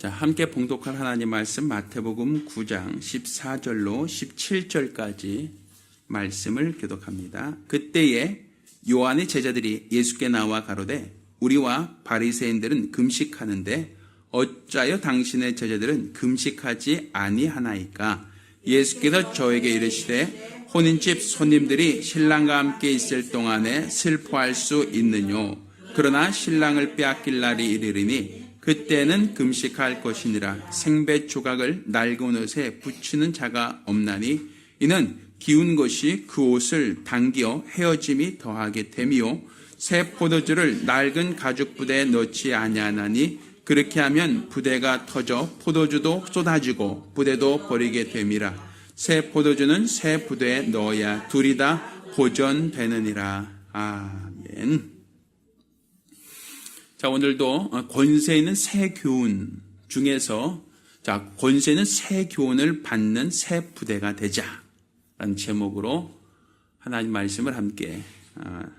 자, 함께 봉독할 하나님 말씀 마태복음 9장 14절로 17절까지 말씀을 교독합니다. 그때에 요한의 제자들이 예수께 나와 가로되 우리와 바리새인들은 금식하는데 어찌하여 당신의 제자들은 금식하지 아니하나이까? 예수께서 저에게 이르시되 혼인집 손님들이 신랑과 함께 있을 동안에 슬퍼할 수 있느뇨. 그러나 신랑을 빼앗길 날이 이르리니 그때는 금식할 것이니라. 생배 조각을 낡은 옷에 붙이는 자가 없나니 이는 기운 것이 그 옷을 당기어 헤어짐이 더하게 됨이요 새 포도주를 낡은 가죽 부대에 넣지 아니하나니 그렇게 하면 부대가 터져 포도주도 쏟아지고 부대도 버리게 됨이라. 새 포도주는 새 부대에 넣어야 둘이 다 보존되느니라. 아멘. 자, 오늘도 권세 있는 새 교훈 중에서 권세 있는 새 교훈을 받는 새 부대가 되자라는 제목으로 하나님 말씀을 함께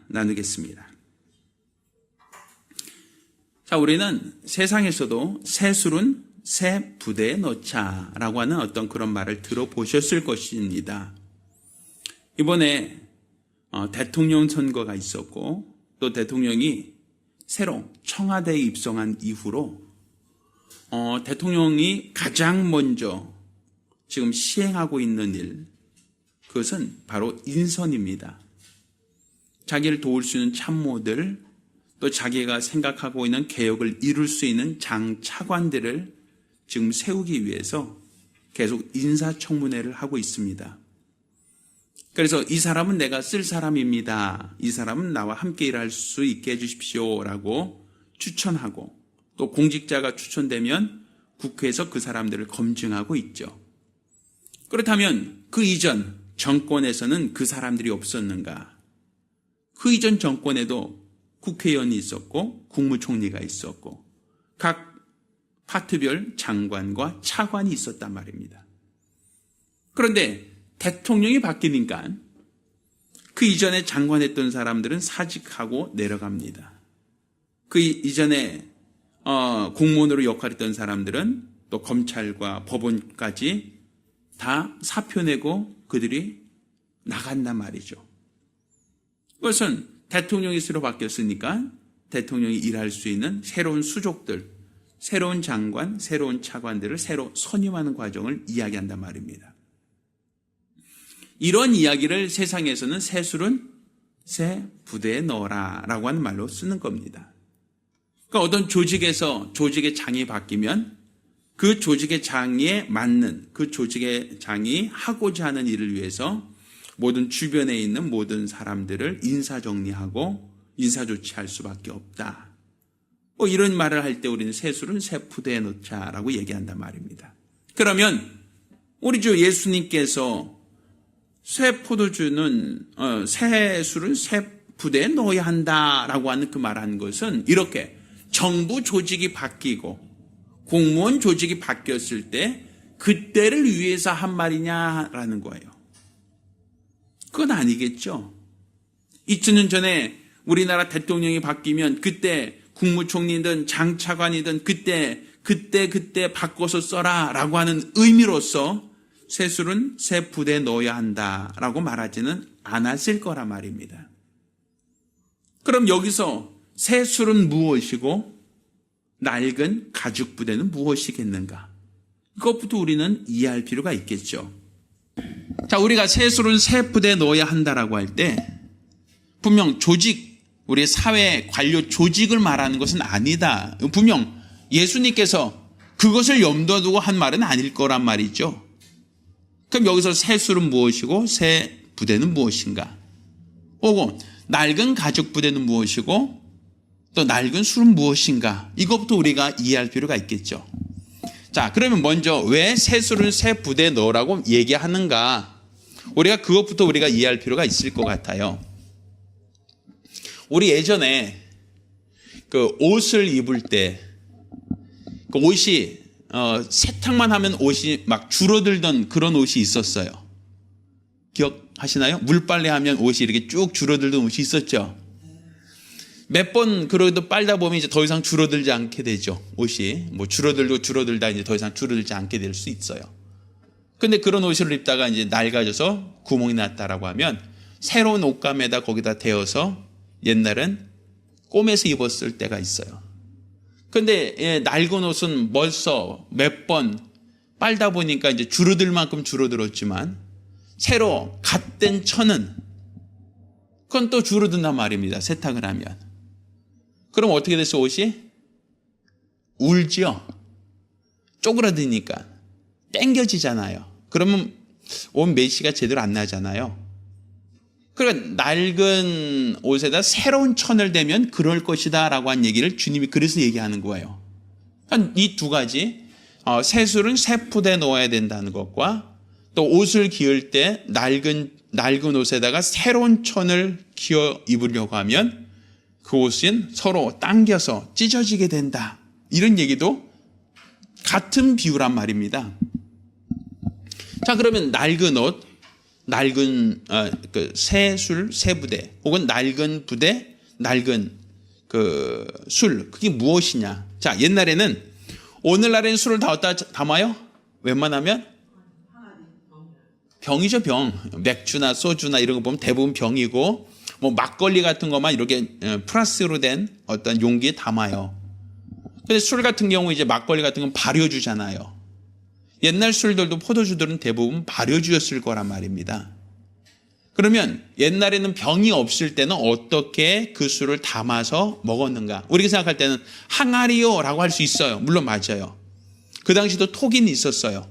나누겠습니다. 자, 우리는 세상에서도 새 술은 새 부대에 넣자라고 하는 어떤 그런 말을 들어보셨을 것입니다. 이번에 대통령 선거가 있었고 또 대통령이 새로 청와대에 입성한 이후로 대통령이 가장 먼저 지금 시행하고 있는 일, 그것은 바로 인선입니다. 자기를 도울 수 있는 참모들, 또 자기가 생각하고 있는 개혁을 이룰 수 있는 장차관들을 지금 세우기 위해서 계속 인사청문회를 하고 있습니다. 그래서 이 사람은 내가 쓸 사람입니다. 이 사람은 나와 함께 일할 수 있게 해주십시오 라고 추천하고, 또 공직자가 추천되면 국회에서 그 사람들을 검증하고 있죠. 그렇다면 그 이전 정권에서는 그 사람들이 없었는가? 그 이전 정권에도 국회의원이 있었고 국무총리가 있었고 각 파트별 장관과 차관이 있었단 말입니다. 그런데 대통령이 바뀌니까 그 이전에 장관했던 사람들은 사직하고 내려갑니다. 그 이전에 공무원으로 역할했던 사람들은 또 검찰과 법원까지 다 사표 내고 그들이 나간단 말이죠. 그것은 대통령이 새로 바뀌었으니까 대통령이 일할 수 있는 새로운 수족들, 새로운 장관, 새로운 차관들을 새로 선임하는 과정을 이야기한단 말입니다. 이런 이야기를 세상에서는 새 술은 새 부대에 넣어라 라고 하는 말로 쓰는 겁니다. 그러니까 어떤 조직에서 조직의 장이 바뀌면 그 조직의 장에 맞는, 그 조직의 장이 하고자 하는 일을 위해서 모든 주변에 있는 모든 사람들을 인사정리하고 인사조치할 수밖에 없다. 이런 말을 할 때 우리는 새 술은 새 부대에 넣자라고 얘기한단 말입니다. 그러면 우리 주 예수님께서 새 포도주는 새 술은 새 부대에 넣어야 한다라고 하는 그 말한 것은 이렇게 정부 조직이 바뀌고 공무원 조직이 바뀌었을 때 그때를 위해서 한 말이냐라는 거예요. 그건 아니겠죠. 2000년 전에 우리나라 대통령이 바뀌면 그때 국무총리든 장차관이든 그때 바꿔서 써라라고 하는 의미로서 새 술은 새 부대에 넣어야 한다라고 말하지는 않았을 거란 말입니다. 그럼 여기서 새 술은 무엇이고 낡은 가죽 부대는 무엇이겠는가? 이것부터 우리는 이해할 필요가 있겠죠. 자, 우리가 새 술은 새 부대에 넣어야 한다라고 할 때 분명 조직, 우리의 사회 관료 조직을 말하는 것은 아니다. 분명 예수님께서 그것을 염두에 두고 한 말은 아닐 거란 말이죠. 그럼 여기서 새 술은 무엇이고 새 부대는 무엇인가? 오고 낡은 가죽 부대는 무엇이고 또 낡은 술은 무엇인가? 이것부터 우리가 이해할 필요가 있겠죠. 자, 그러면 먼저 왜 새 술은 새 부대에 넣으라고 얘기하는가? 우리가 그것부터 우리가 이해할 필요가 있을 것 같아요. 우리 예전에 그 옷을 입을 때 그 옷이 세탁만 하면 옷이 막 줄어들던 그런 옷이 있었어요. 기억하시나요? 물빨래 하면 옷이 이렇게 쭉 줄어들던 옷이 있었죠. 몇 번 그래도 빨다 보면 이제 더 이상 줄어들지 않게 되죠. 옷이 뭐 줄어들다 이제 더 이상 줄어들지 않게 될 수 있어요. 근데 그런 옷을 입다가 이제 낡아져서 구멍이 났다라고 하면 새로운 옷감에다 거기다 대어서 옛날엔 꼬매서 입었을 때가 있어요. 근데 낡은 옷은 벌써 몇 번 빨다 보니까 이제 줄어들 만큼 줄어들었지만 새로 갓된 천은 그건 또 줄어든단 말입니다. 세탁을 하면. 그럼 어떻게 됐어 옷이? 울지요. 쪼그라드니까 땡겨지잖아요. 그러면 옷 메시가 제대로 안 나잖아요. 그러니까 낡은 옷에다 새로운 천을 대면 그럴 것이다 라고 한 얘기를 주님이 그래서 얘기하는 거예요. 이 두 가지, 새술은 새 풋에 넣어야 된다는 것과 또 옷을 기을 때 낡은 옷에다가 새로운 천을 기어 입으려고 하면 그 옷은 서로 당겨서 찢어지게 된다. 이런 얘기도 같은 비유란 말입니다. 자, 그러면 낡은 옷, 낡은 새술, 새부대 혹은 낡은 부대, 낡은 술, 그게 무엇이냐? 자, 옛날에는 오늘날에는 술을 다 어디다 담아요? 웬만하면 병이죠, 병. 맥주나 소주나 이런 거 보면 대부분 병이고 뭐 막걸리 같은 것만 이렇게 플라스틱으로 된 어떤 용기에 담아요. 근데 술 같은 경우 이제 막걸리 같은 건 발효주잖아요. 옛날 술들도 포도주들은 대부분 발효주였을 거란 말입니다. 그러면 옛날에는 병이 없을 때는 어떻게 그 술을 담아서 먹었는가? 우리가 생각할 때는 항아리요라고 할 수 있어요. 물론 맞아요. 그 당시도 토기는 있었어요.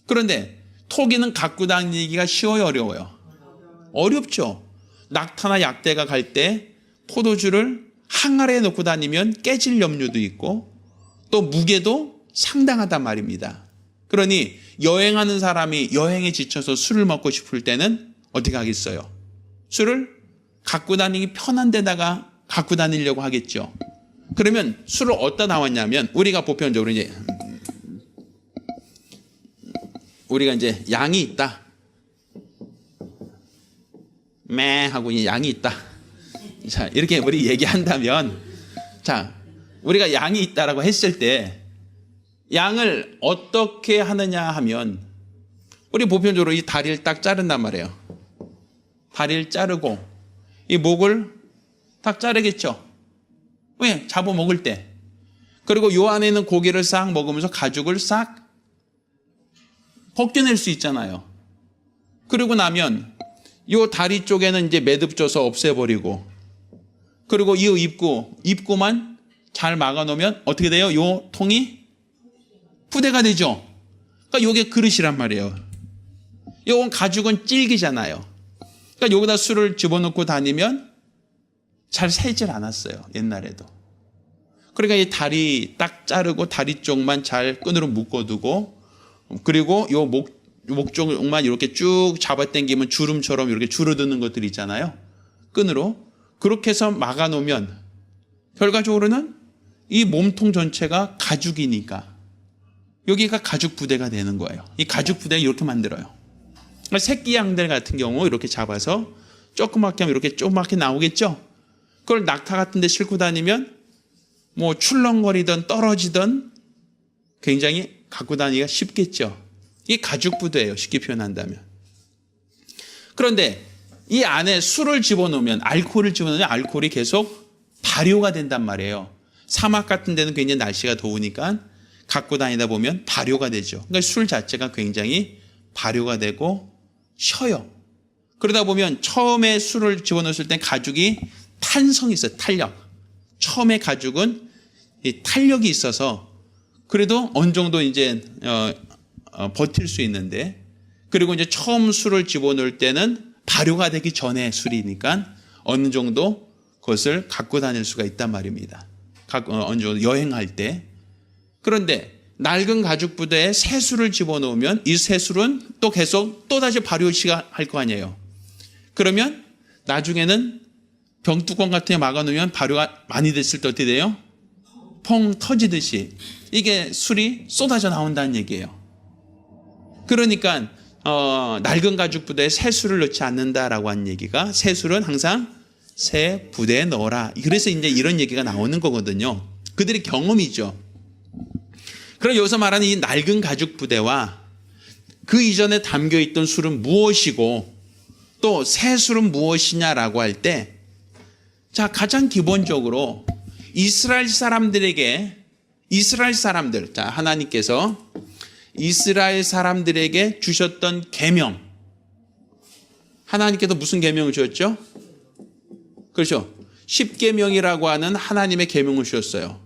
그런데 토기는 갖고 다니기가 쉬워요, 어려워요? 어렵죠. 낙타나 약대가 갈 때 포도주를 항아리에 넣고 다니면 깨질 염려도 있고 또 무게도 상당하단 말입니다. 그러니 여행하는 사람이 여행에 지쳐서 술을 먹고 싶을 때는 어떻게 하겠어요? 술을 갖고 다니기 편한 데다가 갖고 다니려고 하겠죠. 그러면 술을 어디다 나왔냐면 우리가 보편적으로 이제 양이 있다. 매 하고 양이 있다. 자, 이렇게 우리 얘기한다면 자, 우리가 양이 있다라고 했을 때 양을 어떻게 하느냐 하면 우리 보편적으로 이 다리를 딱 자른단 말이에요. 다리를 자르고 이 목을 딱 자르겠죠. 왜? 잡아먹을 때. 그리고 요 안에 있는 고기를 싹 먹으면서 가죽을 싹 벗겨낼 수 있잖아요. 그러고 나면 요 다리 쪽에는 이제 매듭져서 없애버리고 그리고 이 입구만 잘 막아놓으면 어떻게 돼요? 요 통이 푸대가 되죠. 그러니까 요게 그릇이란 말이에요. 요건 가죽은 질기잖아요. 그러니까 여기다 술을 집어넣고 다니면 잘 새질 않았어요. 옛날에도. 그러니까 이 다리 딱 자르고 다리 쪽만 잘 끈으로 묶어두고 그리고 요 목 쪽만 이렇게 쭉 잡아당기면 주름처럼 이렇게 줄어드는 것들이 있잖아요. 끈으로. 그렇게 해서 막아놓으면 결과적으로는 이 몸통 전체가 가죽이니까 여기가 가죽 부대가 되는 거예요. 이 가죽 부대를 이렇게 만들어요. 새끼 양들 같은 경우 이렇게 잡아서 조그맣게 하면 이렇게 조그맣게 나오겠죠. 그걸 낙타 같은 데 싣고 다니면 뭐 출렁거리든 떨어지든 굉장히 갖고 다니기가 쉽겠죠. 이게 가죽 부대예요. 쉽게 표현한다면. 그런데 이 안에 술을 집어넣으면 알코올을 집어넣으면 알코올이 계속 발효가 된단 말이에요. 사막 같은 데는 굉장히 날씨가 더우니까 갖고 다니다 보면 발효가 되죠. 그러니까 술 자체가 굉장히 발효가 되고 쉬어요. 그러다 보면 처음에 술을 집어넣었을 땐 가죽이 탄성이 있어요. 탄력. 처음에 가죽은 이 탄력이 있어서 그래도 어느 정도 이제 버틸 수 있는데 그리고 이제 처음 술을 집어넣을 때는 발효가 되기 전에 술이니까 어느 정도 그것을 갖고 다닐 수가 있단 말입니다. 어느 정도 여행할 때. 그런데 낡은 가죽 부대에 새 술을 집어넣으면 이 새 술은 또 계속 또다시 발효할 거 아니에요. 그러면 나중에는 병뚜껑 같은 데 막아놓으면 발효가 많이 됐을 때 어떻게 돼요? 펑 터지듯이 이게 술이 쏟아져 나온다는 얘기예요. 그러니까 낡은 가죽 부대에 새 술을 넣지 않는다라고 하는 얘기가 새 술은 항상 새 부대에 넣어라. 그래서 이제 이런 얘기가 나오는 거거든요. 그들의 경험이죠. 그럼 여기서 말하는 이 낡은 가죽 부대와 그 이전에 담겨있던 술은 무엇이고 또 새 술은 무엇이냐라고 할 때, 자, 가장 기본적으로 이스라엘 사람들, 자, 하나님께서 이스라엘 사람들에게 주셨던 계명, 하나님께서 무슨 계명을 주셨죠? 그렇죠. 10계명이라고 하는 하나님의 계명을 주셨어요.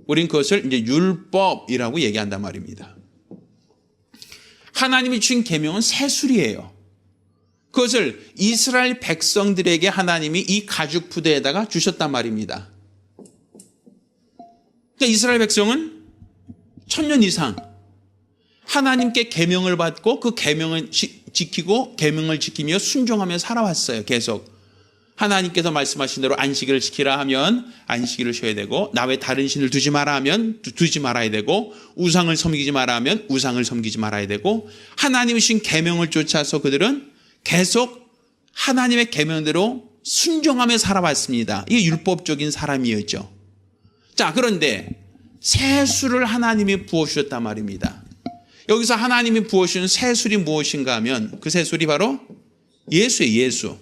우린 그것을 이제 율법이라고 얘기한단 말입니다. 하나님이 주신 계명은 새술이에요. 그것을 이스라엘 백성들에게 하나님이 이 가죽 부대에다가 주셨단 말입니다. 그러니까 이스라엘 백성은 1000년 이상 하나님께 계명을 받고 그 계명을 지키고 계명을 지키며 순종하며 살아왔어요. 계속 하나님께서 말씀하신 대로 안식일을 지키라 하면 안식일을 쉬어야 되고, 나 외 다른 신을 두지 마라 하면 두지 말아야 되고, 우상을 섬기지 마라 하면 우상을 섬기지 말아야 되고, 하나님이 주신 계명을 쫓아서 그들은 계속 하나님의 계명대로 순종하며 살아왔습니다. 이게 율법적인 사람이었죠. 자, 그런데 새술을 하나님이 부어주셨단 말입니다. 여기서 하나님이 부어주신 새술이 무엇인가 하면 그 새술이 바로 예수예요. 예수.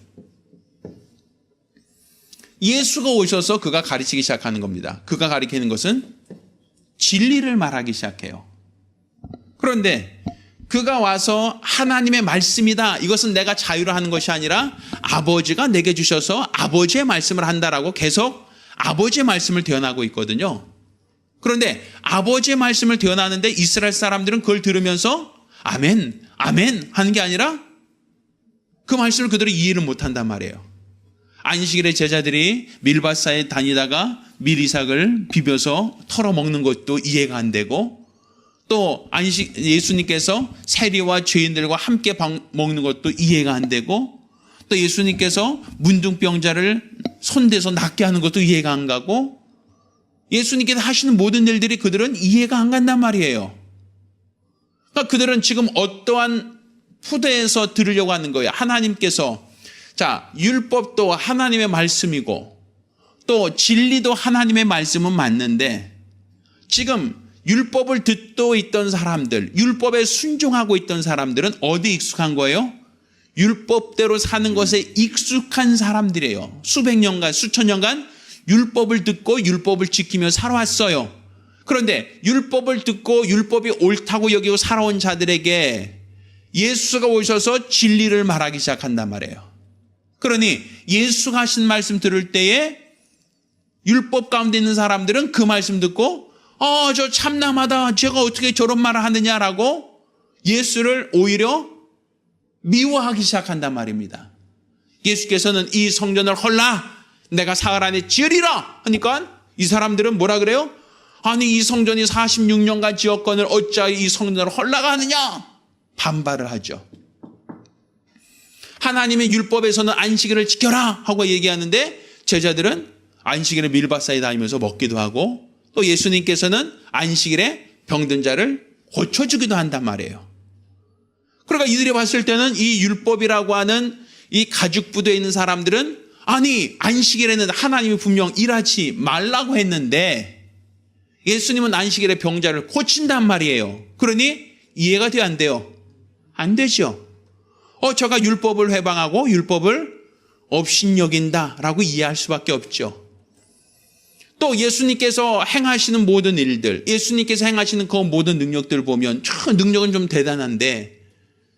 예수가 오셔서 그가 가르치기 시작하는 겁니다. 그가 가르치는 것은 진리를 말하기 시작해요. 그런데 그가 와서 하나님의 말씀이다, 이것은 내가 자유로 하는 것이 아니라 아버지가 내게 주셔서 아버지의 말씀을 한다라고 계속 아버지의 말씀을 대언하고 있거든요. 그런데 아버지의 말씀을 대언하는데 이스라엘 사람들은 그걸 들으면서 아멘, 아멘 하는 게 아니라 그 말씀을 그들이 이해를 못한단 말이에요. 안식일에 제자들이 밀밭사에 다니다가 밀이삭을 비벼서 털어먹는 것도 이해가 안 되고, 또 예수님께서 세리와 죄인들과 함께 먹는 것도 이해가 안 되고, 또 예수님께서 문둥병자를 손대서 낫게 하는 것도 이해가 안 가고, 예수님께서 하시는 모든 일들이 그들은 이해가 안 간단 말이에요. 그러니까 그들은 지금 어떠한 푸대에서 들으려고 하는 거예요. 하나님께서, 자, 율법도 하나님의 말씀이고 또 진리도 하나님의 말씀은 맞는데, 지금 율법을 듣고 있던 사람들, 율법에 순종하고 있던 사람들은 어디 익숙한 거예요? 율법대로 사는 것에 익숙한 사람들이에요. 수백 년간, 수천 년간 율법을 듣고 율법을 지키며 살아왔어요. 그런데 율법을 듣고 율법이 옳다고 여기고 살아온 자들에게 예수가 오셔서 진리를 말하기 시작한단 말이에요. 그러니 예수가 하신 말씀 들을 때에 율법 가운데 있는 사람들은 그 말씀 듣고 저 참남하다, 제가 어떻게 저런 말을 하느냐라고 예수를 오히려 미워하기 시작한단 말입니다. 예수께서는 이 성전을 헐라, 내가 사흘 안에 지으리라 하니까 이 사람들은 뭐라 그래요? 아니, 이 성전이 46년간 지었거늘 어찌하여 이 성전을 헐라가 하느냐, 반발을 하죠. 하나님의 율법에서는 안식일을 지켜라 하고 얘기하는데 제자들은 안식일에 밀밭사에 다니면서 먹기도 하고, 또 예수님께서는 안식일에 병든 자를 고쳐주기도 한단 말이에요. 그러니까 이들이 봤을 때는 이 율법이라고 하는 이 가죽 부대에 있는 사람들은, 아니, 안식일에는 하나님이 분명 일하지 말라고 했는데 예수님은 안식일에 병자를 고친단 말이에요. 그러니 이해가 돼요, 안 돼요? 안 되죠. 저가 율법을 회방하고 율법을 업신여긴다라고 이해할 수밖에 없죠. 또 예수님께서 행하시는 모든 일들, 예수님께서 행하시는 그 모든 능력들을 보면 참 능력은 좀 대단한데,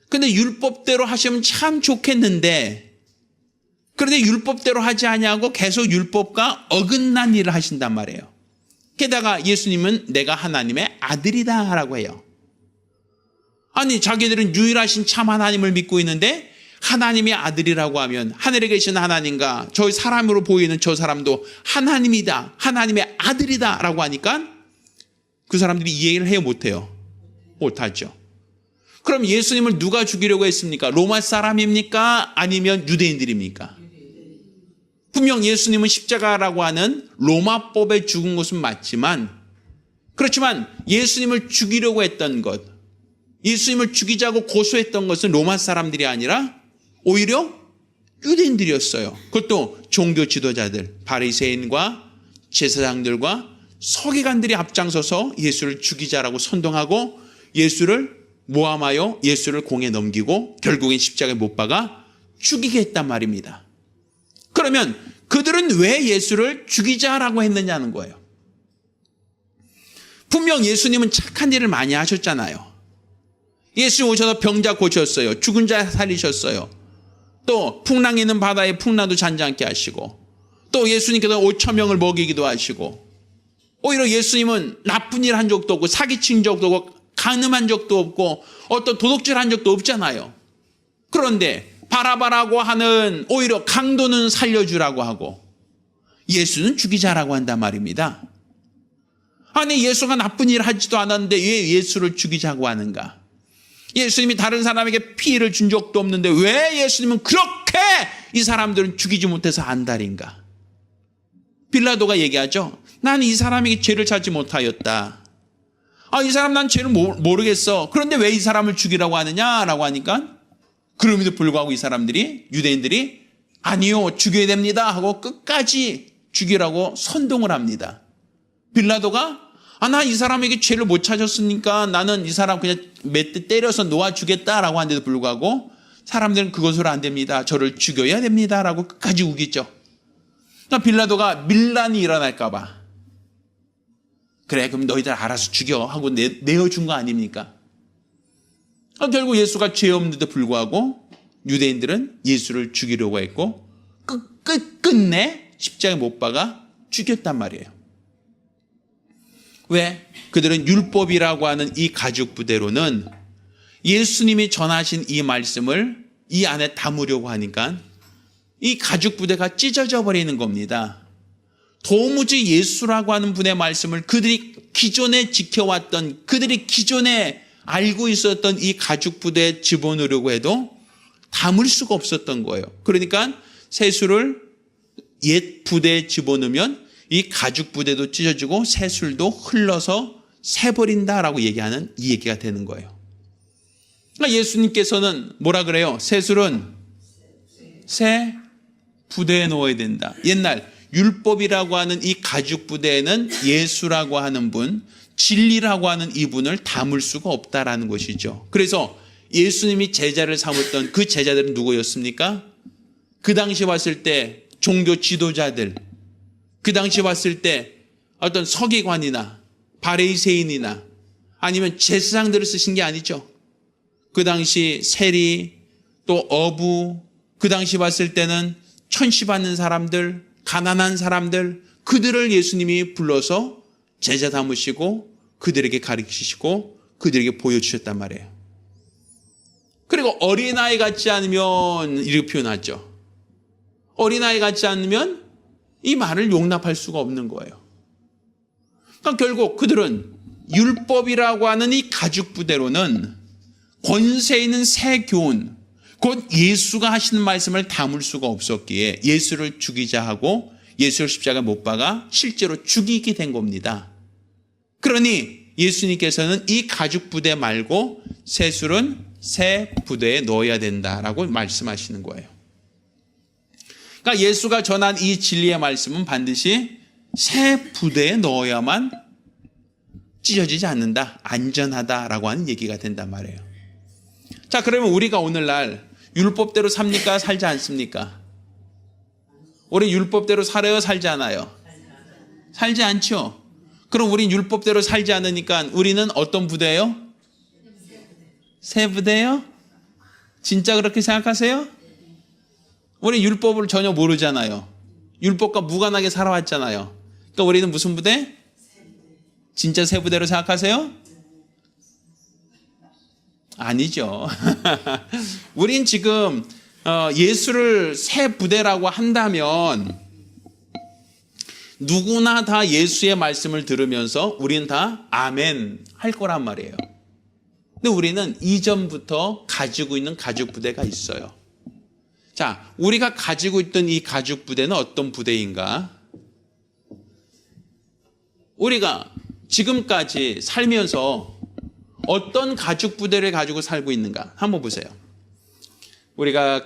근데 율법대로 하시면 참 좋겠는데, 그런데 율법대로 하지 아니하고 계속 율법과 어긋난 일을 하신단 말이에요. 게다가 예수님은 내가 하나님의 아들이다라고 해요. 아니, 자기들은 유일하신 참 하나님을 믿고 있는데 하나님의 아들이라고 하면 하늘에 계신 하나님과 저 사람으로 보이는 저 사람도 하나님이다, 하나님의 아들이다라고 하니까 그 사람들이 이해를 해요, 못해요? 못하죠. 그럼 예수님을 누가 죽이려고 했습니까? 로마 사람입니까? 아니면 유대인들입니까? 분명 예수님은 십자가라고 하는 로마법에 죽은 것은 맞지만, 그렇지만 예수님을 죽이려고 했던 것, 예수님을 죽이자고 고소했던 것은 로마 사람들이 아니라 오히려 유대인들이었어요. 그것도 종교 지도자들, 바리새인과 제사장들과 서기관들이 앞장서서 예수를 죽이자라고 선동하고 예수를 모함하여 예수를 공에 넘기고 결국엔 십자가에 못 박아 죽이게 했단 말입니다. 그러면 그들은 왜 예수를 죽이자라고 했느냐는 거예요. 분명 예수님은 착한 일을 많이 하셨잖아요. 예수님 오셔서 병자 고쳤어요. 죽은 자 살리셨어요. 또 풍랑 있는 바다에 풍랑도 잔잔케 하시고 또 예수님께서 5,000명을 먹이기도 하시고 오히려 예수님은 나쁜 일 한 적도 없고 사기친 적도 없고 간음한 적도 없고 어떤 도둑질한 적도 없잖아요. 그런데 바라바라고 하는 오히려 강도는 살려주라고 하고 예수는 죽이자라고 한단 말입니다. 아니 예수가 나쁜 일 하지도 않았는데 왜 예수를 죽이자고 하는가? 예수님이 다른 사람에게 피해를 준 적도 없는데 왜 예수님은 그렇게 이 사람들은 죽이지 못해서 안달인가? 빌라도가 얘기하죠. 난 이 사람에게 죄를 찾지 못하였다. 이 사람 난 죄를 모르겠어. 그런데 왜 이 사람을 죽이라고 하느냐라고 하니까 그럼에도 불구하고 이 사람들이 유대인들이 아니요 죽여야 됩니다 하고 끝까지 죽이라고 선동을 합니다. 빌라도가 나 이 사람에게 죄를 못 찾았으니까 나는 이 사람 그냥 몇 대 때려서 놓아주겠다라고 하는데도 불구하고 사람들은 그것으로 안 됩니다. 저를 죽여야 됩니다라고 끝까지 우기죠. 그러니까 빌라도가 밀란이 일어날까 봐 그래 그럼 너희들 알아서 죽여 하고 내어준 거 아닙니까? 결국 예수가 죄 없는데도 불구하고 유대인들은 예수를 죽이려고 했고 끝내 십자가에 못 박아 죽였단 말이에요. 왜? 그들은 율법이라고 하는 이 가죽 부대로는 예수님이 전하신 이 말씀을 이 안에 담으려고 하니까 이 가죽 부대가 찢어져 버리는 겁니다. 도무지 예수라고 하는 분의 말씀을 그들이 기존에 지켜왔던 그들이 기존에 알고 있었던 이 가죽 부대에 집어넣으려고 해도 담을 수가 없었던 거예요. 그러니까 세술을 옛 부대에 집어넣으면 이 가죽 부대도 찢어지고 새술도 흘러서 새버린다라고 얘기하는 이 얘기가 되는 거예요. 그러니까 예수님께서는 뭐라 그래요? 새술은 새 부대에 넣어야 된다. 옛날 율법이라고 하는 이 가죽 부대에는 예수라고 하는 분, 진리라고 하는 이분을 담을 수가 없다라는 것이죠. 그래서 예수님이 제자를 삼았던 그 제자들은 누구였습니까? 그 당시 봤을 때 종교 지도자들, 그 당시 봤을 때 어떤 서기관이나 바리새인이나 아니면 제사장들을 쓰신 게 아니죠. 그 당시 세리 또 어부, 그 당시 봤을 때는 천시받는 사람들, 가난한 사람들, 그들을 예수님이 불러서 제자 삼으시고 그들에게 가르치시고 그들에게 보여주셨단 말이에요. 그리고 어린아이 같지 않으면 이렇게 표현하죠. 어린아이 같지 않으면 이 말을 용납할 수가 없는 거예요. 그러니까 결국 그들은 율법이라고 하는 이 가죽 부대로는 권세 있는 새 교훈, 곧 예수가 하시는 말씀을 담을 수가 없었기에 예수를 죽이자 하고 예수를 십자가에 못 박아 실제로 죽이게 된 겁니다. 그러니 예수님께서는 이 가죽 부대 말고 새술은 새 부대에 넣어야 된다라고 말씀하시는 거예요. 그러니까 예수가 전한 이 진리의 말씀은 반드시 새 부대에 넣어야만 찢어지지 않는다, 안전하다라고 하는 얘기가 된단 말이에요. 자, 그러면 우리가 오늘날 율법대로 삽니까? 살지 않습니까? 우리 율법대로 살아요? 살지 않아요? 살지 않죠? 그럼 우린 율법대로 살지 않으니까 우리는 어떤 부대예요? 새 부대예요? 진짜 그렇게 생각하세요? 우리 율법을 전혀 모르잖아요. 율법과 무관하게 살아왔잖아요. 그러니까 우리는 무슨 부대? 진짜 새 부대로 생각하세요? 아니죠. 우린 지금 예수를 새 부대라고 한다면 누구나 다 예수의 말씀을 들으면서 우리는 다 아멘 할 거란 말이에요. 근데 우리는 이전부터 가지고 있는 가죽 부대가 있어요. 자, 우리가 가지고 있던 이 가죽 부대는 어떤 부대인가? 우리가 지금까지 살면서 어떤 가죽 부대를 가지고 살고 있는가? 한번 보세요. 우리가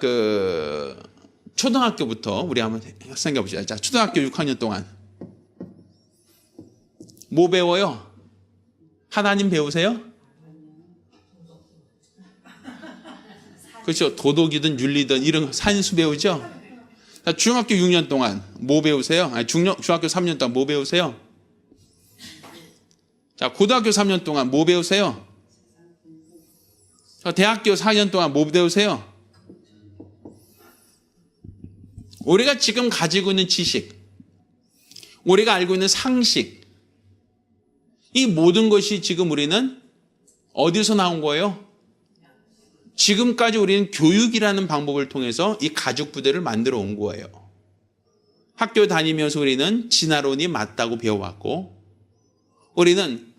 초등학교부터 우리 한번 생각해 보시죠. 자, 초등학교 6학년 동안 뭐 배워요? 하나님 배우세요? 그렇죠. 도덕이든 윤리든 이런 산수 배우죠. 자, 중학교 6년 동안 뭐 배우세요? 아니, 중학교 3년 동안 뭐 배우세요? 자, 고등학교 3년 동안 뭐 배우세요? 자, 대학교 4년 동안 뭐 배우세요? 우리가 지금 가지고 있는 지식, 우리가 알고 있는 상식, 이 모든 것이 지금 우리는 어디서 나온 거예요? 지금까지 우리는 교육이라는 방법을 통해서 이 가죽 부대를 만들어 온 거예요. 학교 다니면서 우리는 진화론이 맞다고 배워왔고, 우리는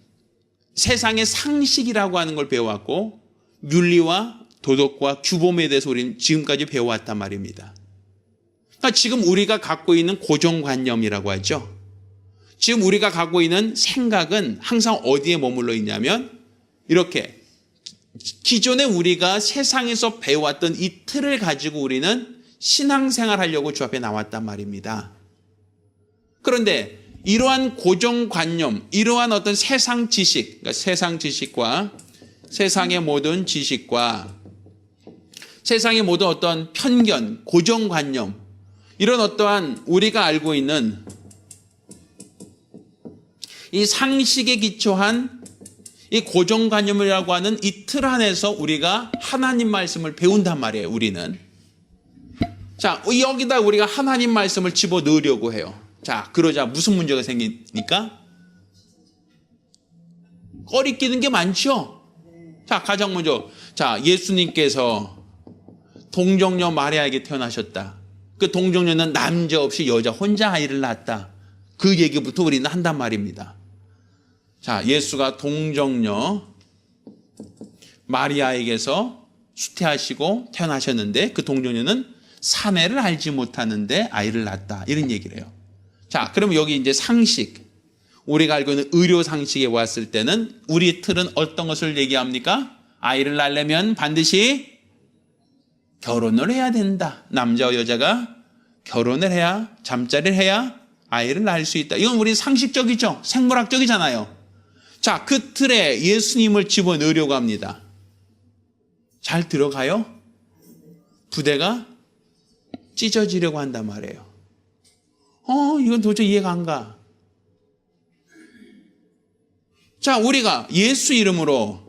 세상의 상식이라고 하는 걸 배워왔고, 윤리와 도덕과 규범에 대해서 우리는 지금까지 배워왔단 말입니다. 그러니까 지금 우리가 갖고 있는 고정관념이라고 하죠. 지금 우리가 갖고 있는 생각은 항상 어디에 머물러 있냐면 이렇게 기존에 우리가 세상에서 배워왔던 이 틀을 가지고 우리는 신앙생활 하려고 주 앞에 나왔단 말입니다. 그런데 이러한 고정관념, 이러한 어떤 세상 지식, 그러니까 세상 지식과 세상의 모든 지식과 세상의 모든 어떤 편견, 고정관념, 이런 어떠한 우리가 알고 있는 이 상식에 기초한 이 고정관념이라고 하는 이 틀 안에서 우리가 하나님 말씀을 배운단 말이에요, 우리는. 자, 여기다 우리가 하나님 말씀을 집어넣으려고 해요. 자, 그러자 무슨 문제가 생기니까? 꺼리끼는 게 많죠? 자, 가장 먼저, 자, 예수님께서 동정녀 마리아에게 태어나셨다. 그 동정녀는 남자 없이 여자 혼자 아이를 낳았다. 그 얘기부터 우리는 한단 말입니다. 자, 예수가 동정녀 마리아에게서 수태하시고 태어나셨는데 그 동정녀는 사내를 알지 못하는데 아이를 낳았다. 이런 얘기를 해요. 자, 그러면 여기 이제 상식, 우리가 알고 있는 의료 상식에 왔을 때는 우리 틀은 어떤 것을 얘기합니까? 아이를 낳으려면 반드시 결혼을 해야 된다. 남자와 여자가 결혼을 해야, 잠자리를 해야 아이를 낳을 수 있다. 이건 우리 상식적이죠. 생물학적이잖아요. 자, 그 틀에 예수님을 집어넣으려고 합니다. 잘 들어가요? 부대가 찢어지려고 한단 말이에요. 이건 도저히 이해가 안 가. 자, 우리가 예수 이름으로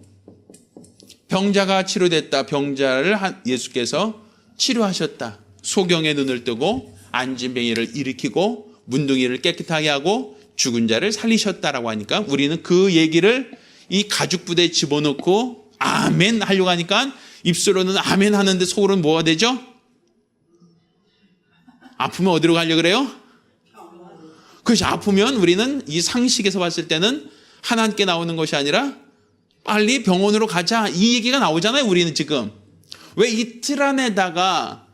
병자가 치료됐다. 병자를 예수께서 치료하셨다. 소경의 눈을 뜨고 안진뱅이를 일으키고 문둥이를 깨끗하게 하고 죽은 자를 살리셨다라고 하니까 우리는 그 얘기를 이 가죽 부대에 집어넣고 아멘 하려고 하니까 입술로는 아멘 하는데 속으로는 뭐가 되죠? 아프면 어디로 가려고 그래요? 그것이 아프면 우리는 이 상식에서 봤을 때는 하나님께 나오는 것이 아니라 빨리 병원으로 가자 이 얘기가 나오잖아요. 우리는 지금 왜 이 틀 안에다가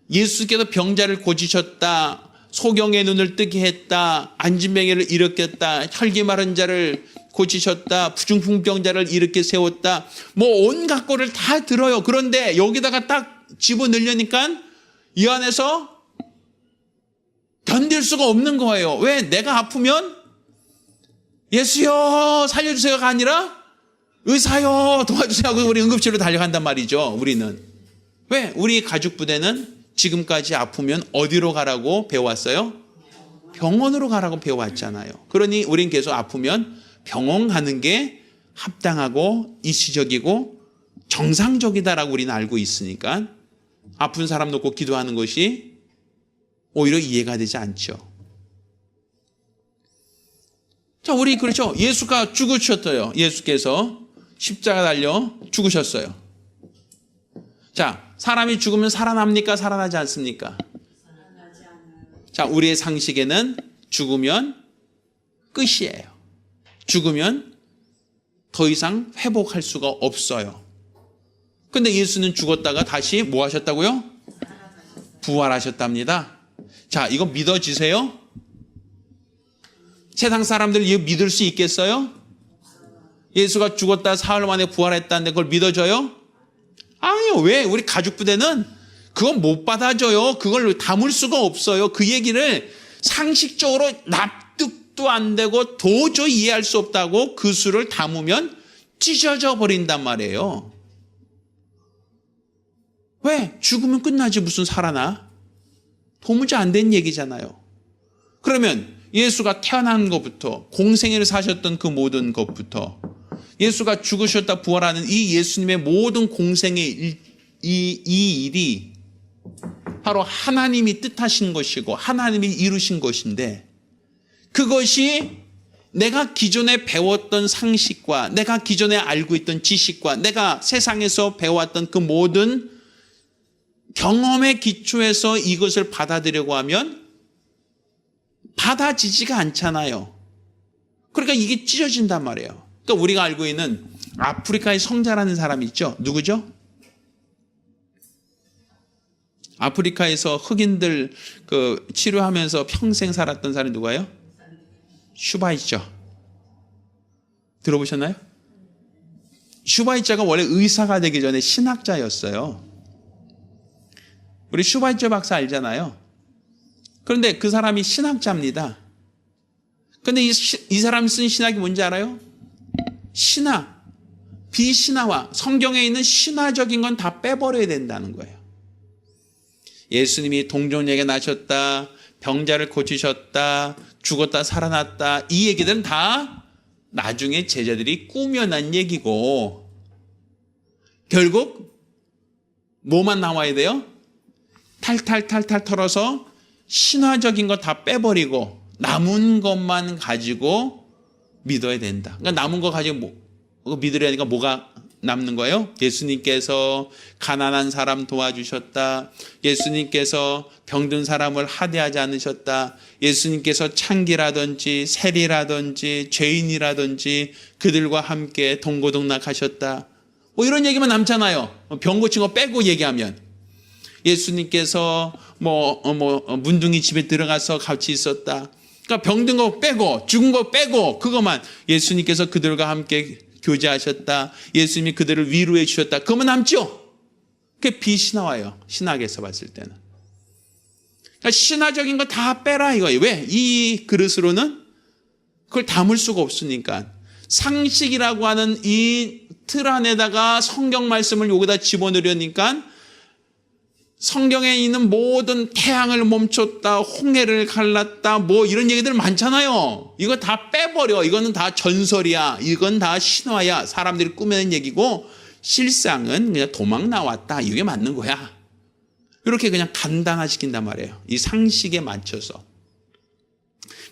예수께서 병자를 고치셨다, 소경의 눈을 뜨게 했다, 안진뱅이를 일으켰다, 혈기 마른 자를 고치셨다, 부중풍병자를 일으켜 세웠다, 뭐 온갖 거를 다 들어요. 그런데 여기다가 딱 집어넣으려니까 이 안에서 견딜 수가 없는 거예요. 왜? 내가 아프면 예수여 살려주세요가 아니라 의사여 도와주세요 하고 우리 응급실로 달려간단 말이죠. 우리는. 왜? 우리 가죽부대는 지금까지 아프면 어디로 가라고 배워왔어요? 병원으로 가라고 배워왔잖아요. 그러니 우린 계속 아프면 병원 가는 게 합당하고 이시적이고 정상적이다라고 우리는 알고 있으니까 아픈 사람 놓고 기도하는 것이 오히려 이해가 되지 않죠. 자, 우리 그렇죠. 예수가 죽으셨어요. 예수께서 십자가 달려 죽으셨어요. 자, 사람이 죽으면 살아납니까? 살아나지 않습니까? 자, 우리의 상식에는 죽으면 끝이에요. 죽으면 더 이상 회복할 수가 없어요. 근데 예수는 죽었다가 다시 뭐 하셨다고요? 부활하셨답니다. 자, 이거 믿어지세요? 세상 사람들 이거 믿을 수 있겠어요? 예수가 죽었다 사흘 만에 부활했다는데 그걸 믿어져요? 아니요. 왜? 우리 가죽부대는 그건 못 받아줘요. 그걸 담을 수가 없어요. 그 얘기를 상식적으로 납득도 안 되고 도저히 이해할 수 없다고 그 수를 담으면 찢어져 버린단 말이에요. 왜? 죽으면 끝나지 무슨 살아나? 도무지 안 된 얘기잖아요. 그러면 예수가 태어난 것부터 공생애를 사셨던 그 모든 것부터 예수가 죽으셨다 부활하는 이 예수님의 모든 공생의 이 일이 바로 하나님이 뜻하신 것이고 하나님이 이루신 것인데, 그것이 내가 기존에 배웠던 상식과 내가 기존에 알고 있던 지식과 내가 세상에서 배워왔던 그 모든 경험의 기초에서 이것을 받아들이려고 하면 받아지지가 않잖아요. 그러니까 이게 찢어진단 말이에요. 그러니까 우리가 알고 있는 아프리카의 성자라는 사람이 있죠. 누구죠? 아프리카에서 흑인들 치료하면서 평생 살았던 사람이 누구예요? 슈바이처. 들어보셨나요? 슈바이처가 원래 의사가 되기 전에 신학자였어요. 우리 슈바이처 박사 알잖아요. 그런데 그 사람이 신학자입니다. 그런데 이 사람이 쓴 신학이 뭔지 알아요? 신화, 비신화와 성경에 있는 신화적인 건 다 빼버려야 된다는 거예요. 예수님이 동정녀에게 나셨다, 병자를 고치셨다, 죽었다 살아났다, 이 얘기들은 다 나중에 제자들이 꾸며낸 얘기고, 결국 뭐만 나와야 돼요? 탈탈 털어서 신화적인 거 다 빼버리고 남은 것만 가지고 믿어야 된다. 그러니까 남은 거 가지고 믿으려니까 뭐가 남는 거예요? 예수님께서 가난한 사람 도와주셨다. 예수님께서 병든 사람을 하대하지 않으셨다. 예수님께서 창기라든지 세리라든지 죄인이라든지 그들과 함께 동고동락하셨다. 뭐 이런 얘기만 남잖아요. 병 고친 거 빼고 얘기하면. 예수님께서 문둥이 집에 들어가서 같이 있었다. 그러니까 병든 거 빼고 죽은 거 빼고 그것만 예수님께서 그들과 함께 교제하셨다. 예수님이 그들을 위로해 주셨다. 그것만 남죠. 그게 비신화예요. 신학에서 봤을 때는. 그러니까 신화적인 거 다 빼라 이거예요. 왜? 이 그릇으로는 그걸 담을 수가 없으니까. 상식이라고 하는 이 틀 안에다가 성경 말씀을 여기다 집어넣으려니까 성경에 있는 모든 태양을 멈췄다, 홍해를 갈랐다, 뭐 이런 얘기들 많잖아요. 이거 다 빼버려. 이거는 다 전설이야. 이건 다 신화야. 사람들이 꾸며낸 얘기고 실상은 그냥 도망 나왔다. 이게 맞는 거야. 이렇게 그냥 간단화시킨단 말이에요. 이 상식에 맞춰서.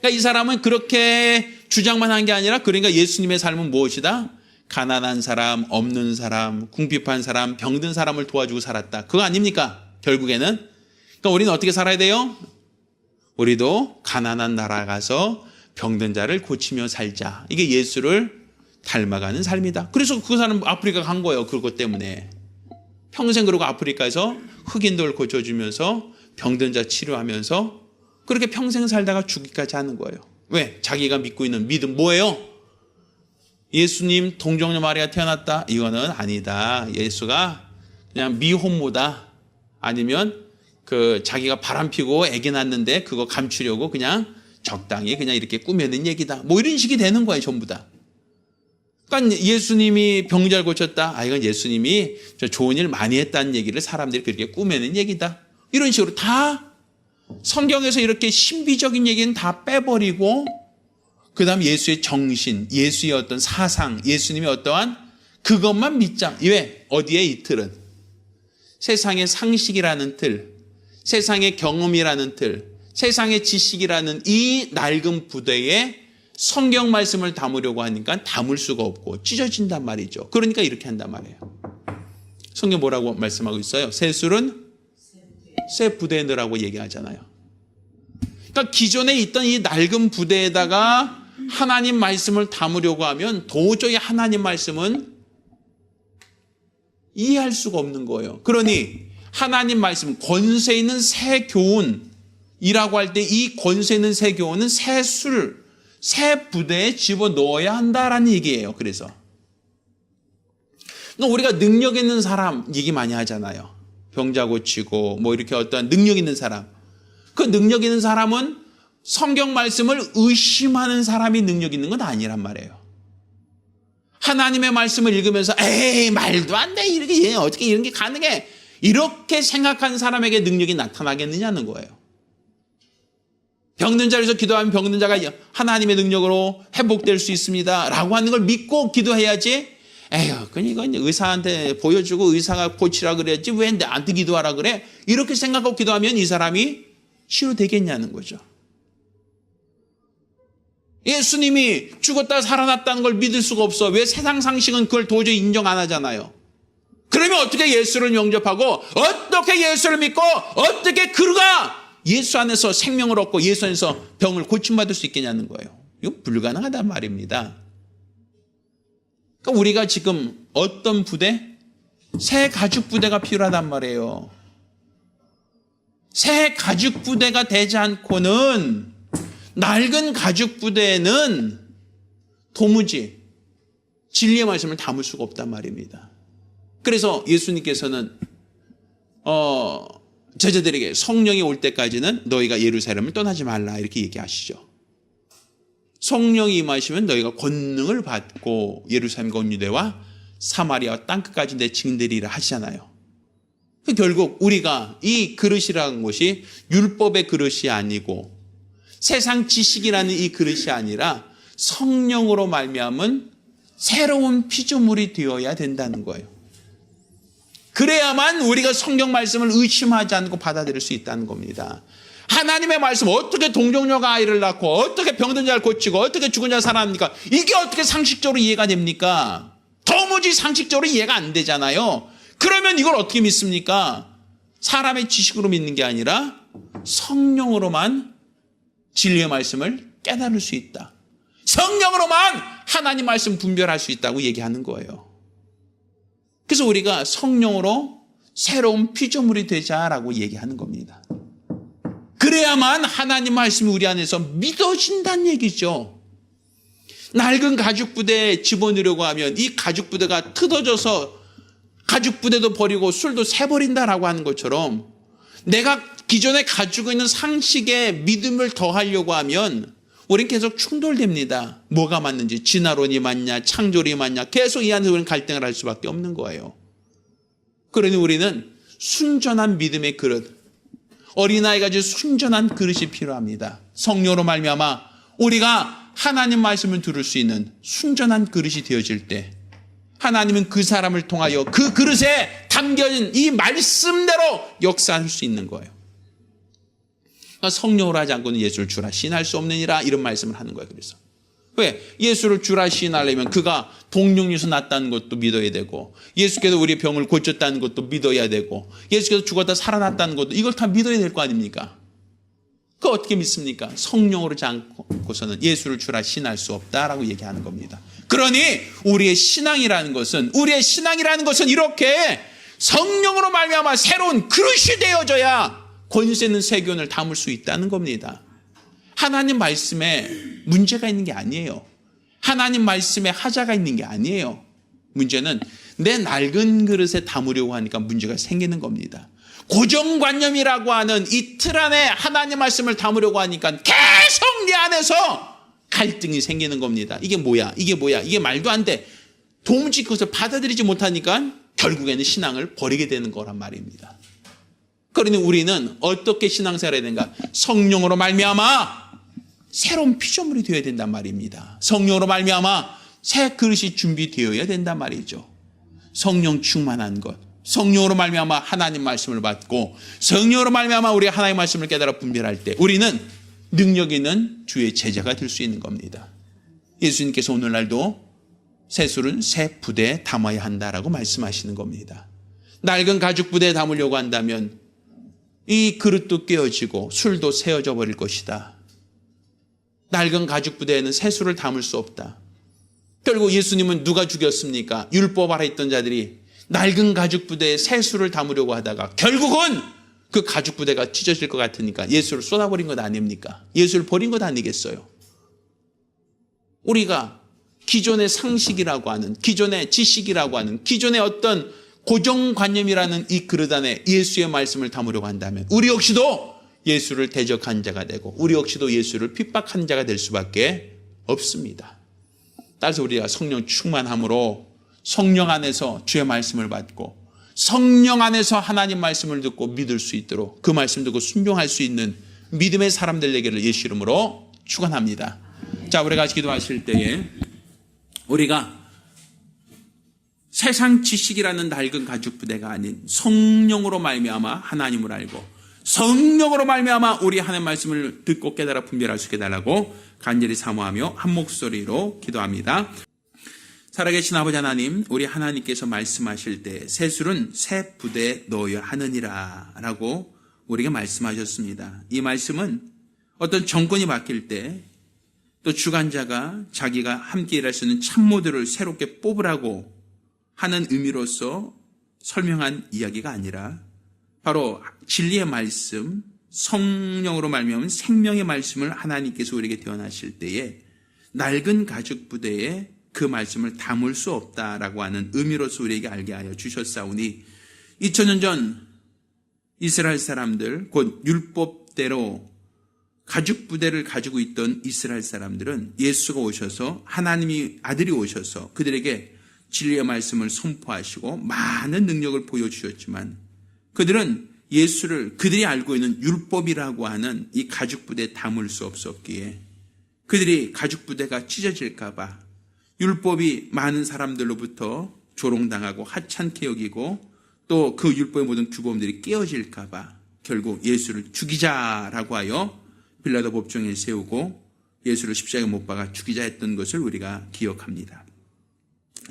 그러니까 이 사람은 그렇게 주장만 한 게 아니라, 그러니까 예수님의 삶은 무엇이다? 가난한 사람, 없는 사람, 궁핍한 사람, 병든 사람을 도와주고 살았다. 그거 아닙니까? 결국에는. 그러니까 우리는 어떻게 살아야 돼요? 우리도 가난한 나라 가서 병든 자를 고치며 살자. 이게 예수를 닮아가는 삶이다. 그래서 그 사람 아프리카 간 거예요. 그것 때문에. 평생 그러고 아프리카에서 흑인들 고쳐주면서 병든 자 치료하면서 그렇게 평생 살다가 죽기까지 하는 거예요. 왜? 자기가 믿고 있는 믿음 뭐예요? 예수님 동정녀 마리아 태어났다? 이거는 아니다. 예수가 그냥 미혼모다. 아니면 자기가 바람피고 애기 낳는데 그거 감추려고 그냥 적당히 그냥 이렇게 꾸며낸 얘기다. 뭐 이런 식이 되는 거예요, 전부 다. 그러니까 예수님이 병자를 고쳤다. 이건 예수님이 좋은 일 많이 했다는 얘기를 사람들이 그렇게 꾸며낸 얘기다. 이런 식으로 다 성경에서 이렇게 신비적인 얘기는 다 빼버리고, 그 다음 예수의 정신, 예수의 어떤 사상, 예수님의 어떠한 그것만 믿자. 왜? 어디에 이 틀은? 세상의 상식이라는 틀, 세상의 경험이라는 틀, 세상의 지식이라는 이 낡은 부대에 성경 말씀을 담으려고 하니까 담을 수가 없고 찢어진단 말이죠. 그러니까 이렇게 한단 말이에요. 성경 뭐라고 말씀하고 있어요? 새 술은 새 부대에 넣으라고 얘기하잖아요. 그러니까 기존에 있던 이 낡은 부대에다가 하나님 말씀을 담으려고 하면 도저히 하나님 말씀은 이해할 수가 없는 거예요. 그러니 하나님 말씀, 권세 있는 새 교훈이라고 할 때 이 권세 있는 새 교훈은 새 술, 새 부대에 집어넣어야 한다라는 얘기예요. 그래서 우리가 능력 있는 사람 얘기 많이 하잖아요. 병자 고치고 뭐 이렇게 어떤 능력 있는 사람. 그 능력 있는 사람은 성경 말씀을 의심하는 사람이 능력 있는 건 아니란 말이에요. 하나님의 말씀을 읽으면서 에이 말도 안 돼. 이렇게 어떻게 이런 게 가능해. 이렇게 생각하는 사람에게 능력이 나타나겠느냐는 거예요. 병든 자리에서 기도하면 병든 자가 하나님의 능력으로 회복될 수 있습니다 라고 하는 걸 믿고 기도해야지. 에휴, 이건 의사한테 보여주고 의사가 고치라 그랬지 왜 나한테 기도하라 그래? 이렇게 생각하고 기도하면 이 사람이 치유되겠냐는 거죠. 예수님이 죽었다 살아났다는 걸 믿을 수가 없어. 왜? 세상 상식은 그걸 도저히 인정 안 하잖아요. 그러면 어떻게 예수를 영접하고 어떻게 예수를 믿고 어떻게 그가 예수 안에서 생명을 얻고 예수 안에서 병을 고침받을 수 있겠냐는 거예요. 이거 불가능하단 말입니다. 그러니까 우리가 지금 어떤 부대? 새 가죽 부대가 필요하단 말이에요. 새 가죽 부대가 되지 않고는 낡은 가죽 부대는 도무지 진리의 말씀을 담을 수가 없단 말입니다. 그래서 예수님께서는 제자들에게 성령이 올 때까지는 너희가 예루살렘을 떠나지 말라 이렇게 얘기하시죠. 성령이 임하시면 너희가 권능을 받고 예루살렘과 온 유대와 사마리아와 땅끝까지 내 증인되리라 하시잖아요. 결국 우리가 이 그릇이라는 것이 율법의 그릇이 아니고 세상 지식이라는 이 그릇이 아니라 성령으로 말미암은 새로운 피조물이 되어야 된다는 거예요. 그래야만 우리가 성경 말씀을 의심하지 않고 받아들일 수 있다는 겁니다. 하나님의 말씀 어떻게 동정녀가 아이를 낳고 어떻게 병든 자를 고치고 어떻게 죽은 자를 살아납니까? 이게 어떻게 상식적으로 이해가 됩니까? 도무지 상식적으로 이해가 안 되잖아요. 그러면 이걸 어떻게 믿습니까? 사람의 지식으로 믿는 게 아니라 성령으로만 진리의 말씀을 깨달을 수 있다. 성령으로만 하나님 말씀 분별할 수 있다고 얘기하는 거예요. 그래서 우리가 성령으로 새로운 피조물이 되자라고 얘기하는 겁니다. 그래야만 하나님 말씀이 우리 안에서 믿어진다는 얘기죠. 낡은 가죽 부대에 집어넣으려고 하면 이 가죽 부대가 뜯어져서 가죽 부대도 버리고 술도 새버린다라고 하는 것처럼 내가 기존에 가지고 있는 상식에 믿음을 더하려고 하면 우리는 계속 충돌됩니다. 뭐가 맞는지 진화론이 맞냐 창조론이 맞냐 계속 이 안에서 우리는 갈등을 할 수밖에 없는 거예요. 그러니 우리는 순전한 믿음의 그릇, 어린아이가 가진 순전한 그릇이 필요합니다. 성령으로 말미암아 우리가 하나님 말씀을 들을 수 있는 순전한 그릇이 되어질 때 하나님은 그 사람을 통하여 그 그릇에 담겨진 이 말씀대로 역사할 수 있는 거예요. 성령으로 하지 않고는 예수를 주라 시인할 수 없느니라 이런 말씀을 하는 거예요. 그래서 왜? 예수를 주라 시인하려면 그가 동령에서 났다는 것도 믿어야 되고 예수께서 우리의 병을 고쳤다는 것도 믿어야 되고 예수께서 죽었다 살아났다는 것도 이걸 다 믿어야 될 거 아닙니까? 그거 어떻게 믿습니까? 성령으로 하지 않고서는 예수를 주라 시인할 수 없다라고 얘기하는 겁니다. 그러니 우리의 신앙이라는 것은 이렇게 성령으로 말미암아 새로운 그릇이 되어져야 권세 있는 세균을 담을 수 있다는 겁니다. 하나님 말씀에 문제가 있는 게 아니에요. 하나님 말씀에 하자가 있는 게 아니에요. 문제는 내 낡은 그릇에 담으려고 하니까 문제가 생기는 겁니다. 고정관념이라고 하는 이 틀 안에 하나님 말씀을 담으려고 하니까 계속 내 안에서 갈등이 생기는 겁니다. 이게 뭐야? 이게 말도 안 돼. 도무지 그것을 받아들이지 못하니까 결국에는 신앙을 버리게 되는 거란 말입니다. 그러니 우리는 어떻게 신앙생활을 해야 되는가? 성령으로 말미암아 새로운 피조물이 되어야 된단 말입니다. 성령으로 말미암아 새 그릇이 준비되어야 된단 말이죠. 성령 충만한 것, 성령으로 말미암아 하나님 말씀을 받고 성령으로 말미암아 우리 하나님 말씀을 깨달아 분별할 때 우리는 능력 있는 주의 제자가 될 수 있는 겁니다. 예수님께서 오늘날도 새술은 새 부대에 담아야 한다라고 말씀하시는 겁니다. 낡은 가죽 부대에 담으려고 한다면 이 그릇도 깨어지고 술도 새어져 버릴 것이다. 낡은 가죽 부대에는 새술을 담을 수 없다. 결국 예수님은 누가 죽였습니까? 율법 아래 있던 자들이 낡은 가죽 부대에 새술을 담으려고 하다가 결국은 그 가죽 부대가 찢어질 것 같으니까 예수를 쏟아버린 것 아닙니까? 예수를 버린 것 아니겠어요? 우리가 기존의 상식이라고 하는, 기존의 지식이라고 하는, 기존의 어떤 고정관념이라는 이 그릇 안에 예수의 말씀을 담으려고 한다면 우리 역시도 예수를 대적한 자가 되고 우리 역시도 예수를 핍박한 자가 될 수밖에 없습니다. 따라서 우리가 성령 충만함으로 성령 안에서 주의 말씀을 받고 성령 안에서 하나님 말씀을 듣고 믿을 수 있도록 그 말씀 듣고 순종할 수 있는 믿음의 사람들 되기를 예수 이름으로 축원합니다. 자, 우리가 기도하실 때에 우리가 세상 지식이라는 낡은 가죽 부대가 아닌 성령으로 말미암아 하나님을 알고 성령으로 말미암아 우리 하나님 말씀을 듣고 깨달아 분별할 수 있게 해달라고 간절히 사모하며 한 목소리로 기도합니다. 살아계신 아버지 하나님, 우리 하나님께서 말씀하실 때 새술은 새 부대에 넣어야 하느니라 라고 우리에게 말씀하셨습니다. 이 말씀은 어떤 정권이 바뀔 때 또 주관자가 자기가 함께 일할 수 있는 참모들을 새롭게 뽑으라고 하는 의미로서 설명한 이야기가 아니라 바로 진리의 말씀, 성령으로 말미암은 생명의 말씀을 하나님께서 우리에게 대언하실 때에 낡은 가죽 부대에 그 말씀을 담을 수 없다라고 하는 의미로서 우리에게 알게 하여 주셨사오니 2000년 전 이스라엘 사람들 곧 율법대로 가죽 부대를 가지고 있던 이스라엘 사람들은 예수가 오셔서 하나님이 아들이 오셔서 그들에게 진리의 말씀을 선포하시고 많은 능력을 보여주셨지만 그들은 예수를 그들이 알고 있는 율법이라고 하는 이 가죽 부대에 담을 수 없었기에 그들이 가죽 부대가 찢어질까 봐 율법이 많은 사람들로부터 조롱당하고 하찮게 여기고 또 그 율법의 모든 규범들이 깨어질까 봐 결국 예수를 죽이자라고 하여 빌라도 법정에 세우고 예수를 십자가에 못 박아 죽이자 했던 것을 우리가 기억합니다.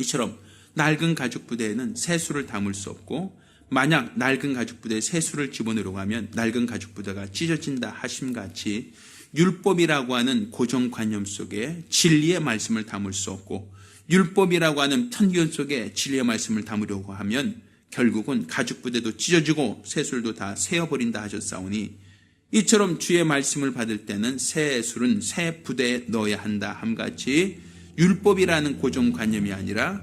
이처럼 낡은 가죽 부대에는 새수를 담을 수 없고 만약 낡은 가죽 부대에 새수를 집어넣으려고 하면 낡은 가죽 부대가 찢어진다 하심같이 율법이라고 하는 고정관념 속에 진리의 말씀을 담을 수 없고 율법이라고 하는 편견 속에 진리의 말씀을 담으려고 하면 결국은 가죽 부대도 찢어지고 새술도 다 세어버린다 하셨사오니 이처럼 주의 말씀을 받을 때는 새술은 새 부대에 넣어야 한다 함같이 율법이라는 고정관념이 아니라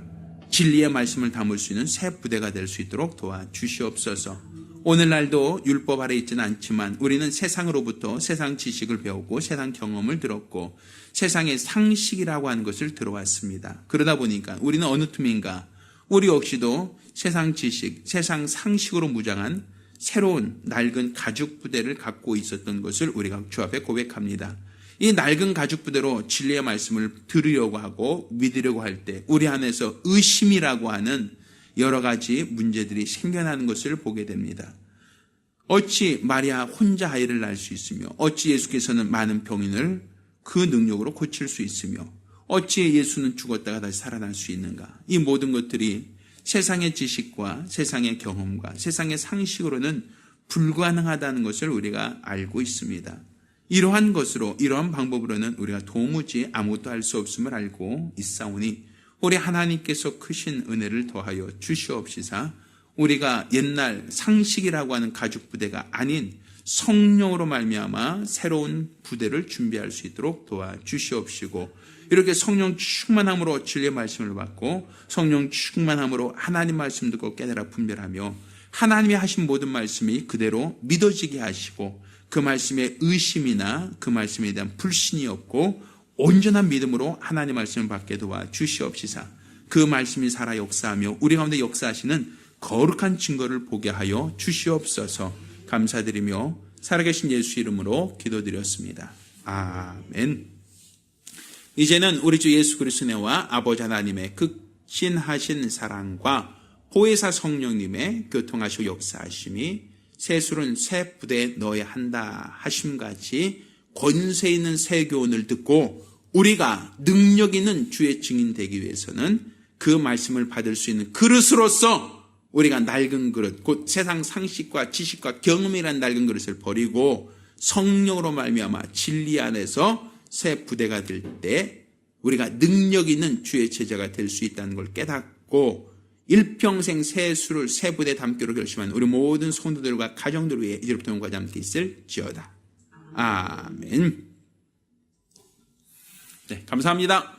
진리의 말씀을 담을 수 있는 새 부대가 될 수 있도록 도와주시옵소서. 오늘날도 율법 아래 있지는 않지만 우리는 세상으로부터 세상 지식을 배우고 세상 경험을 들었고 세상의 상식이라고 하는 것을 들어왔습니다. 그러다 보니까 우리는 어느 틈인가 우리 역시도 세상 지식, 세상 상식으로 무장한 새로운 낡은 가죽 부대를 갖고 있었던 것을 우리가 주 앞에 고백합니다. 이 낡은 가죽 부대로 진리의 말씀을 들으려고 하고 믿으려고 할 때 우리 안에서 의심이라고 하는 여러 가지 문제들이 생겨나는 것을 보게 됩니다. 어찌 마리아 혼자 아이를 낳을 수 있으며 어찌 예수께서는 많은 병인을 그 능력으로 고칠 수 있으며 어찌 예수는 죽었다가 다시 살아날 수 있는가. 이 모든 것들이 세상의 지식과 세상의 경험과 세상의 상식으로는 불가능하다는 것을 우리가 알고 있습니다. 이러한 것으로 이러한 방법으로는 우리가 도무지 아무것도 할 수 없음을 알고 있사오니 우리 하나님께서 크신 은혜를 더하여 주시옵시사 우리가 옛날 상식이라고 하는 가죽 부대가 아닌 성령으로 말미암아 새로운 부대를 준비할 수 있도록 도와주시옵시고 이렇게 성령 충만함으로 진리의 말씀을 받고 성령 충만함으로 하나님 말씀 듣고 깨달아 분별하며 하나님이 하신 모든 말씀이 그대로 믿어지게 하시고 그 말씀에 의심이나 그 말씀에 대한 불신이 없고 온전한 믿음으로 하나님 말씀을 받게 도와주시옵시사 그 말씀이 살아 역사하며 우리 가운데 역사하시는 거룩한 증거를 보게 하여 주시옵소서. 감사드리며 살아계신 예수 이름으로 기도드렸습니다. 아멘. 이제는 우리 주 예수 그리스도의 은혜와 아버지 하나님의 극진하신 사랑과 보혜사 성령님의 교통하시고 역사하심이 새술은 새 부대에 넣어야 한다 하심같이 권세 있는 새 교훈을 듣고 우리가 능력 있는 주의 증인 되기 위해서는 그 말씀을 받을 수 있는 그릇으로서 우리가 낡은 그릇, 곧 세상 상식과 지식과 경험이라는 낡은 그릇을 버리고 성령으로 말미암아 진리 안에서 새 부대가 될 때 우리가 능력 있는 주의 제자가 될 수 있다는 걸 깨닫고 일평생 새 수를 새 부대에 담기로 결심한 우리 모든 성도들과 가정들을 위해 이제부터 영광과 함께 있을지어다. 아멘. 네, 감사합니다.